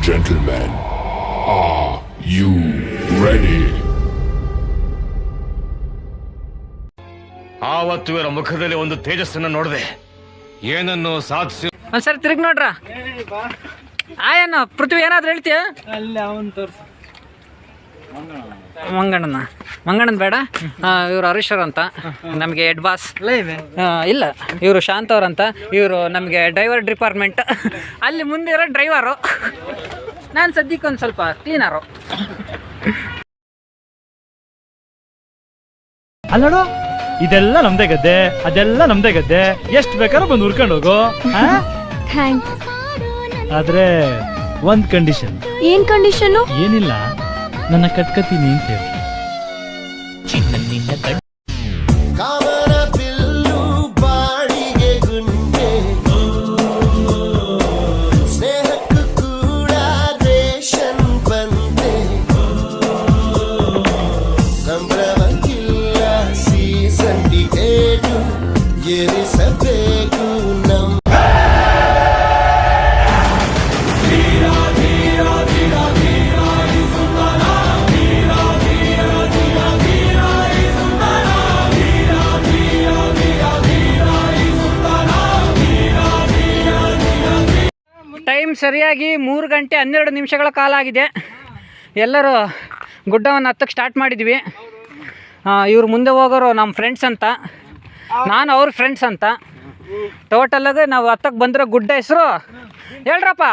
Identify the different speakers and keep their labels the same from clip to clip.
Speaker 1: gentlemen, are you ready?
Speaker 2: ಆವತ್ತು ಇವರ ಮುಖದಲ್ಲಿ ಒಂದು ತೇಜಸ್ಸನ್ನು ನೋಡಿದೆ. ಏನನ್ನು ಸಾಧಿಸಿ
Speaker 3: ಒಂದ್ಸರಿ ತಿರುಗಿ ನೋಡ್ರ. ಆಯನ ಪೃಥ್ವಿ ಏನಾದ್ರು ಹೇಳ್ತೀಯ? ಮಂಗಣ್ಣನ ಬೇಡ. ಇವರು ಹರೀಶ್ವರ್ ಅಂತ ನಮಗೆ ಹೆಡ್ ಬಾಸ್. ಇಲ್ಲ, ಇವರು ಶಾಂತ್ ಅವ್ರಂತ, ಇವರು ನಮಗೆ ಡ್ರೈವರ್ ಡಿಪಾರ್ಟ್ಮೆಂಟ್. ಅಲ್ಲಿ ಮುಂದೆ ಇರೋ ಡ್ರೈವರು, ನಾನು ಸದ್ಯಕ್ಕೆ ಒಂದು ಸ್ವಲ್ಪ ಕ್ಲೀನರು.
Speaker 4: ಅಲ್ಲೋಡು, ಇದೆಲ್ಲ ನಮ್ದೇ ಗದ್ದೆ, ಅದೆಲ್ಲ ನಮ್ದೇ ಗದ್ದೆ, ಎಷ್ಟು ಬೇಕಾದ್ರೂ ಬಂದು ಹುರ್ಕೊಂಡು ಹೋಗು. ಆದ್ರೆ ಒಂದ್ ಕಂಡೀಷನ್.
Speaker 5: ಏನ್ ಕಂಡೀಷನ್?
Speaker 4: ಏನಿಲ್ಲ, ನನ್ನ ಕಟ್ಕತೀನಿ ಅಂತ ಹೇಳಿ.
Speaker 3: ಟೈಮ್ ಸರಿಯಾಗಿ 3 ಗಂಟೆ 12 ನಿಮಿಷಗಳ ಕಾಲ ಆಗಿದೆ. ಎಲ್ಲರೂ ಗುಡ್ಡವನ್ನು ಹತ್ತಕ್ಕೆ ಸ್ಟಾರ್ಟ್ ಮಾಡಿದ್ವಿ. ಇವ್ರು ಮುಂದೆ ಹೋಗೋರು ನಮ್ಮ ಫ್ರೆಂಡ್ಸ್ ಅಂತ, ನಾನು ಅವ್ರ ಫ್ರೆಂಡ್ಸ್ ಅಂತ. ಟೋಟಲಾಗಿ ನಾವು ಹತ್ತಕ್ಕೆ ಬಂದಿರೋ ಗುಡ್ಡ ಹೆಸರು ಹೇಳ್ರಪ್ಪ.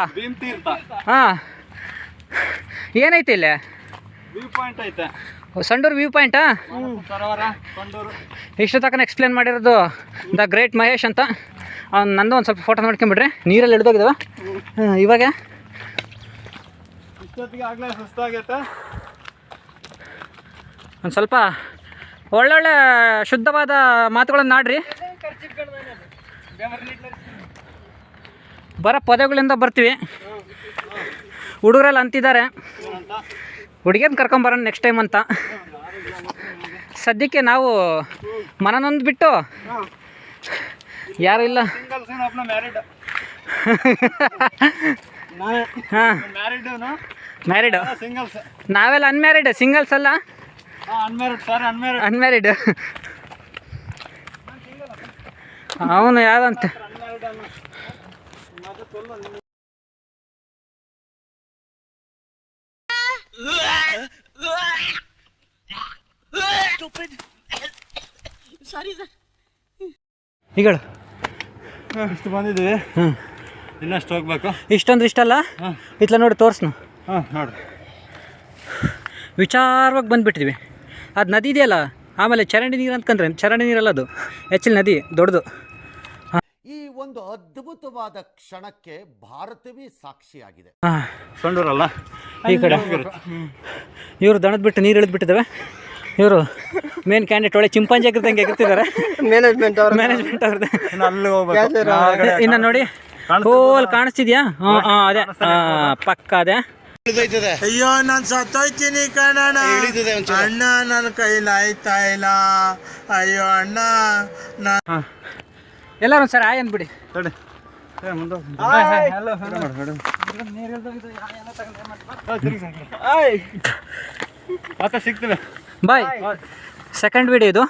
Speaker 3: ಹಾಂ, ಏನೈತೆ ಇಲ್ಲಿ? ಸಂಡೂರು ವ್ಯೂ ಪಾಯಿಂಟಾ? ಇಷ್ಟು ತನಕ ಎಕ್ಸ್ಪ್ಲೇನ್ ಮಾಡಿರೋದು ದ ಗ್ರೇಟ್ ಮಹೇಶ್ ಅಂತ. ನಂದು ಒಂದು ಸ್ವಲ್ಪ ಫೋಟೋ ನೋಡ್ಕೊಂಬಿಡ್ರಿ. ನೀರಲ್ಲಿ ಹಿಡ್ದೋಗಿದ್ದಾವ ಇವಾಗ. ಒಂದು ಸ್ವಲ್ಪ ಒಳ್ಳೊಳ್ಳೆ ಶುದ್ಧವಾದ ಮಾತುಗಳನ್ನು ನಾಡ್ರಿ. ಬರೋ ಪದಗಳಿಂದ ಬರ್ತೀವಿ. ಹುಡುಗರೆಲ್ಲ ಅಂತಿದ್ದಾರೆ ಹುಡುಗಿಯನ್ನ ಕರ್ಕೊಂಬರೋಣ ನೆಕ್ಸ್ಟ್ ಟೈಮ್ ಅಂತ. ಸದ್ಯಕ್ಕೆ ನಾವು ಮನನೊಂದು ಬಿಟ್ಟು ಯಾರು ಇಲ್ಲ. ಹಾಂ, ಮ್ಯಾರಿಡ್. ನಾವೆಲ್ಲ ಅನ್ಮ್ಯಾರಿಡ್, ಸಿಂಗಲ್ಸ್ ಅಲ್ಲ, ಅನ್ಮ್ಯಾರಿಡ್. ಅವನು ಯಾವ್ದಂತ ಈಗಳು
Speaker 4: ಇಷ್ಟು ಬಂದಿದ್ದೀವಿ, ಇನ್ನಷ್ಟು ಹೋಗ್ಬೇಕು.
Speaker 3: ಇಷ್ಟೊಂದು ಇಷ್ಟಲ್ಲ, ಇತ್ಲ ನೋಡಿ ತೋರ್ಸ್ನು.
Speaker 4: ನೋಡ್ರಿ,
Speaker 3: ವಿಚಾರವಾಗಿ ಬಂದುಬಿಟ್ಟಿದ್ವಿ. ಅದು ನದಿ ಇದೆಯಲ್ಲ, ಆಮೇಲೆ ಚರಂಡಿ ನೀರು ಅಂದ್ಕೊಂಡ್ರೆ ಚರಂಡಿ ನೀರಲ್ಲ, ಅದು ಹೆಚ್ಚಿನ ನದಿ ದೊಡ್ಡದು.
Speaker 6: ಈ ಒಂದು ಅದ್ಭುತವಾದ ಕ್ಷಣಕ್ಕೆ ಭಾರತವೇ ಸಾಕ್ಷಿಯಾಗಿದೆ.
Speaker 4: ಸಂಡೂರಲ್ಲ
Speaker 3: ಈ ಕಡೆ ಇವರು ದಣದ್ ಬಿಟ್ಟು ನೀರು ಇಳಿದ್ಬಿಟ್ಟಿದ್ದಾವೆ. ಇವರು ಮೇನ್ ಕ್ಯಾಂಡಿಡೇಟ್ ಒಳ್ಳೆ ಚಿಂಪಾಂಜಿ ಆಗಿರ್ದಂಗೆ ಎಗಿರ್ತಿದ್ದಾರೆ. ಮ್ಯಾನೇಜ್ಮೆಂಟ್ ಅವ್ರದ್ದು. ಇನ್ನು ನೋಡಿ, ಹೋಲ್ ಕಾಣಿಸ್ತಿದ್ಯಾ? ಅದೇ ಪಕ್ಕ ಅದೇ.
Speaker 7: ಅಯ್ಯೋ, ನಾನು ಸತ್ತೋಯ್ತೀನಿ ಕಣಣ್ಣ. ಅಣ್ಣ, ನನ್ನ ಕೈಲಾಯ್ತಾ ಇಲ್ಲ. ಅಯ್ಯೋ ಅಣ್ಣ.
Speaker 3: ಎಲ್ಲರೂ ಒಂದ್ಸರಿ ಆಯ್ ಅಂದ್ಬಿಡಿ.
Speaker 4: ಸಿಗ್ತದೆ
Speaker 3: ಬಾಯ್. ಸೆಕೆಂಡ್ ವಿಡಿಯೋ ಇದು,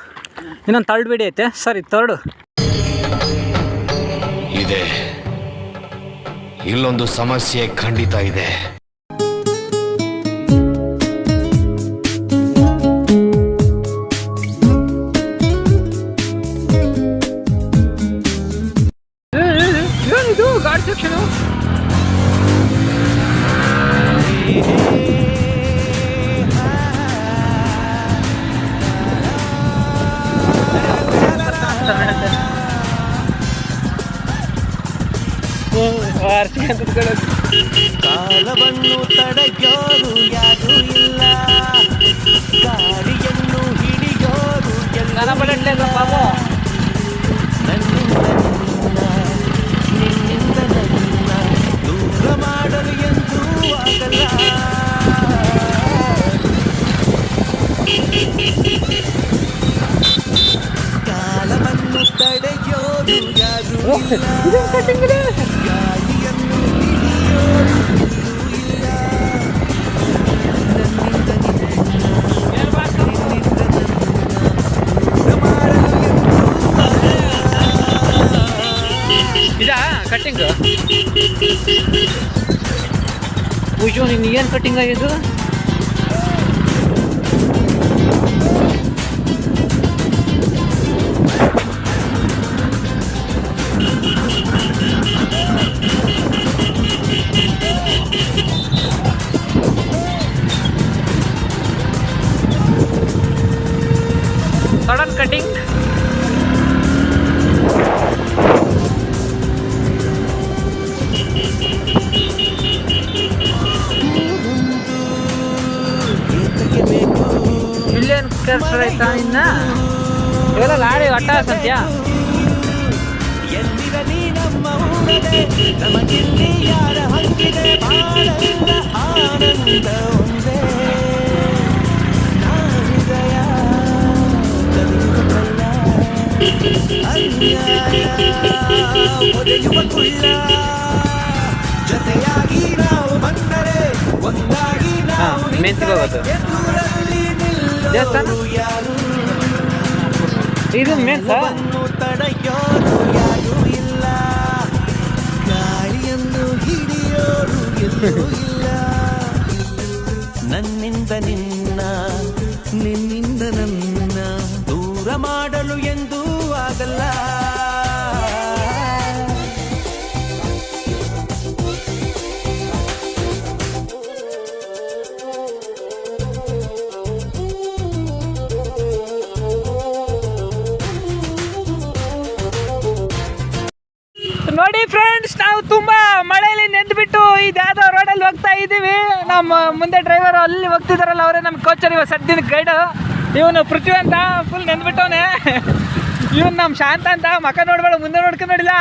Speaker 3: ಇನ್ನೊಂದು ಥರ್ಡ್ ವಿಡಿಯೋ ಐತೆ. ಸರಿ, ಥರ್ಡು
Speaker 2: ಇದೆ. ಇಲ್ಲೊಂದು ಸಮಸ್ಯೆ ಖಂಡಿತ ಇದೆ.
Speaker 3: ಏನಿದು ಗಾಡಿ ಸೆಕ್ಷನು?
Speaker 7: ಕಾಲವನ್ನು ತಡೆಯೋರು ಯಾರು ಇಲ್ಲ, ಗಾಡಿಯನ್ನು ಹಿಡಿಯೋರು ಎಲ್ಲ. ನಿನ್ನಿಂದ ನನ್ನ ದೂರ ಮಾಡಲು ಎಂದೂ ಆಗಲ್ಲ. ಕಾಲವನ್ನು ತಡೆಯೋರು ಯಾರು ಇಲ್ಲ, ಗಾಡಿಯನ್ನು ಹಿಡಿಯೋರು
Speaker 3: ಅಯ್ಯೋ ನೀನು ಏನು ಕಟ್ಟಿಂಗ್ ಆಗಿದ್ದು? Sudden cutting. ಇಲ್ಲೇನು ಕೆಲಸ ಆಯ್ತಾ ಇನ್ನ ಇವೆಲ್ಲ ಲಾಡಿ ಅಟ್ಟ ಸತ್ಯ.
Speaker 7: ಎಲ್ಲಿರಲಿ ನಮ್ಮ ಊರದೆ ನಮಗೆಲ್ಲಿ ಯಾರ ಹಂಗಿದೆ ಬಾಳಂದ ಆನಂದ ಒಂದೇ ಹೃದಯ ಕವಿಯುವುದಲ್ಲ ಅನ್ಯಾಯ ಒಡೆಯುವ ಕುಳ್ಳ ಜೊತೆಯಾಗಿ ನಾವು ಬಂದರೆ ಒಂದಾಗಿ ನಾವು
Speaker 3: ಮೆಂತ್ಕೋಬೋದು.
Speaker 7: ಎದುರಲ್ಲಿ ನಿಲ್ಲೋರು ಯಾರು
Speaker 3: ಇದು ಮೆಂತ
Speaker 7: ತಡೆಯೋರು ಯಾರೂ ಇಲ್ಲ ಗಾಳಿಯನ್ನು ಹಿಡಿಯೋರು ಎಲ್ಲೂ ಇಲ್ಲ ನನ್ನಿಂದ ನಿನ್ನ ನಿನ್ನಿಂದ ನನ್ನ ದೂರ ಮಾಡಲು ಎಂದೂ ಆಗಲ್ಲ.
Speaker 3: ನೋಡಿ ಫ್ರೆಂಡ್ಸ್, ನಾವು ತುಂಬಾ ಮಳೆಯಲ್ಲಿ ನೆಂದ್ಬಿಟ್ಟು ಇದ್ಯಾವುದೋ ರೋಡಲ್ಲಿ ಹೋಗ್ತಾ ಇದ್ದೀವಿ. ನಮ್ಮ ಮುಂದೆ ಡ್ರೈವರ್ ಅಲ್ಲಿ ಹೋಗ್ತಿದಾರಲ್ಲ ಅವರೇ ನಮ್ಮ ಕೋಚರ್, ಇವ ಸದ್ಯದ ಗೈಡು. ಇವನು ಪೃಥ್ವಿ ಅಂತ ಫುಲ್ ನೆಂದ್ಬಿಟ್ಟವನೆ. ಇವನು ನಮ್ಮ ಶಾಂತ ಅಂತ ಮಕ ನೋಡ್ಬೇಡ, ಮುಂದೆ ನೋಡ್ಕೊಂಡು ನೋಡಿಲ್ಲ.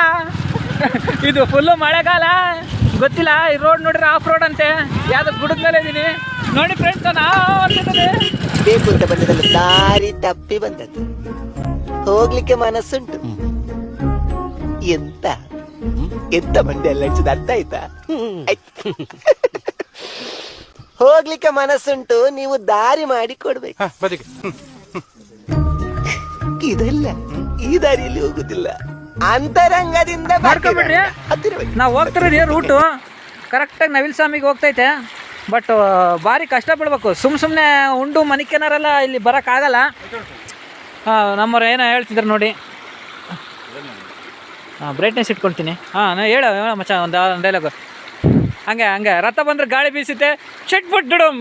Speaker 3: ಇದು ಫುಲ್ಲು ಮಳೆಗಾಲ, ಗೊತ್ತಿಲ್ಲ. ಈ ರೋಡ್ ನೋಡ್ರೆ ಆಫ್ ರೋಡ್ ಅಂತೆ, ಯಾವ್ದು ಗುಡದ ಮೇಲೆ ಇದ್ದೀನಿ. ನೋಡಿ ಫ್ರೆಂಡ್ಸ್,
Speaker 5: ಬೇಕು ಅಂತ ಬಂದದಲ್ಲ, ದಾರಿ ತಪ್ಪಿ ಬಂದದ್ದು. ಹೋಗ್ಲಿಕ್ಕೆ ಮನಸ್ಸುಂಟು. ಎಂತ ಎಂತ ಮಂಡೆ ಎಲ್ಲ ಹಚ್ಚಿದ ಅರ್ಥ ಆಯ್ತಾ? ಹೋಗ್ಲಿಕ್ಕೆ ಮನಸ್ಸುಂಟು, ನೀವು ದಾರಿ ಮಾಡಿ ಕೊಡ್ಬೇಕು. ಇದಲ್ಲ, ಈ ದಾರಿಯಲ್ಲಿ ಹೋಗುದಿಲ್ಲ, ಅಂತರಂಗದಿಂದ
Speaker 3: ಮಾಡ್ಕೊಂಡ್ಬಿಡ್ರಿ. ನಾವು ಹೋಗ್ತಿರೋದು ರೂಟು ಕರೆಕ್ಟಾಗಿ ನವಿಲ್ ಸ್ವಾಮಿಗೆ ಹೋಗ್ತೈತೆ. ಬಟ್ ಭಾರಿ ಕಷ್ಟಪಡ್ಬೇಕು. ಸುಮ್ಮನೆ ಉಂಡು ಮನಿಕೆನಾರೆಲ್ಲ ಇಲ್ಲಿ ಬರೋಕ್ಕಾಗಲ್ಲ. ನಮ್ಮವ್ರು ಏನೋ ಹೇಳ್ತಿದ್ರು ನೋಡಿ. ಬ್ರೈಟ್ನೆಸ್ ಇಟ್ಕೊಳ್ತೀನಿ. ನಾನು ಹೇಳ ಮಚ್ಚ ಒಂದು ಡೈಲಾಗು. ಹಂಗೆ ರಥ ಬಂದ್ರೆ ಗಾಳಿ ಬೀಸುತ್ತೆ, ಚಟ್ಪಟ್ ಡುಡಮ್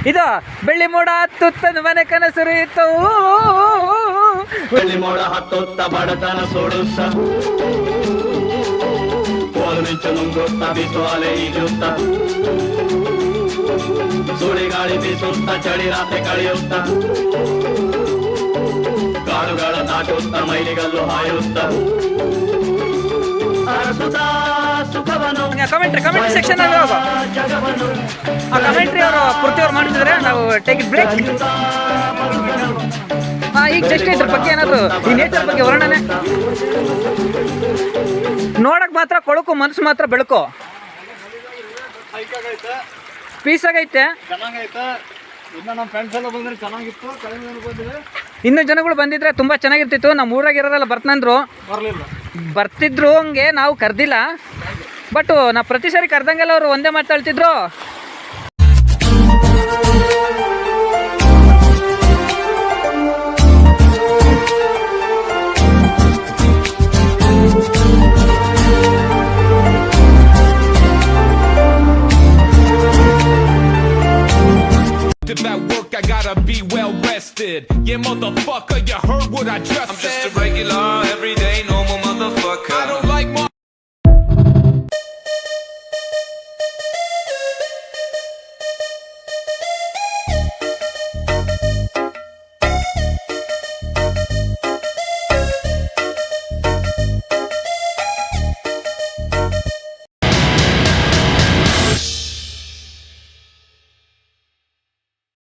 Speaker 3: ಇದು ಬೆಳ್ಳಿ ಮೋಡ ಹತ್ತುತ್ತ ಮನೆ ಕನಸು ಇತ್ತು.
Speaker 8: ಬೆಳ್ಳಿ ಮೋಡ ಹತ್ತುತ್ತ ಬಡತನ ಸೋಡುತ್ತ ಕೋಲು ಮಿಂಚು ನುಂಗುತ್ತ ಬಿಸು ಅಲೆ ಈಜುತ್ತ ಸುಳಿ ಗಾಳಿ ಬೀಸುತ್ತ ಚಳಿ ರಾತ್ರಿ ಕಳೆಯುತ್ತ ಕಾಡುಗಳ ದಾಟುತ್ತ ಮೈಲಿಗಲ್ಲು ಹಾಯುತ್ತ
Speaker 3: ಕಮೆಂಟ್ರಿ ಸೆಕ್ಷನ್ ಅಲ್ಲಿ ಹೋಗೋ. ಆ ಕಮೆಂಟ್ರಿ ಅವರು ಪೂರ್ತಿಯವ್ರು ಮಾಡ್ತಿದ್ರೆ ನಾವು ಟೇಕ್ ಇಟ್ ಬ್ರೇಕ್. ಈಗ ಜಸ್ಟ್ ಇದ್ರ ಬಗ್ಗೆ ಏನಾದ್ರು ಈ ನೇಚರ್ ಬಗ್ಗೆ ವರ್ಣನೆ ನೋಡಕ್ ಮಾತ್ರ ಕೊಳಕು, ಮನಸ್ಸು ಮಾತ್ರ ಬೆಳಕು. ಪೀಸ್ ಆಗೈತೆ. ಇನ್ನು ಜನಗಳು ಬಂದಿದ್ರೆ ತುಂಬಾ ಚೆನ್ನಾಗಿರ್ತಿತ್ತು. ನಮ್ಮ ಊರಾಗಿರೋರೆಲ್ಲ ಬರ್ತಂದ್ರು, ಬರ್ತಿದ್ರು. ಹಂಗೆ ನಾವು ಕರ್ದಿಲ್ಲ. ಬಟ್ ನಾ ಪ್ರತಿ ಸಾರಿ ಕರ್ದಂಗೆಲ್ಲ ಅವರು ಒಂದೇ ಮಾತಾಡ್ತಿದ್ರು.
Speaker 9: About work, I gotta be well rested. Yeah, motherfucker, you heard what I just said. I'm just a regular, everyday, normal motherfucker. I don't like my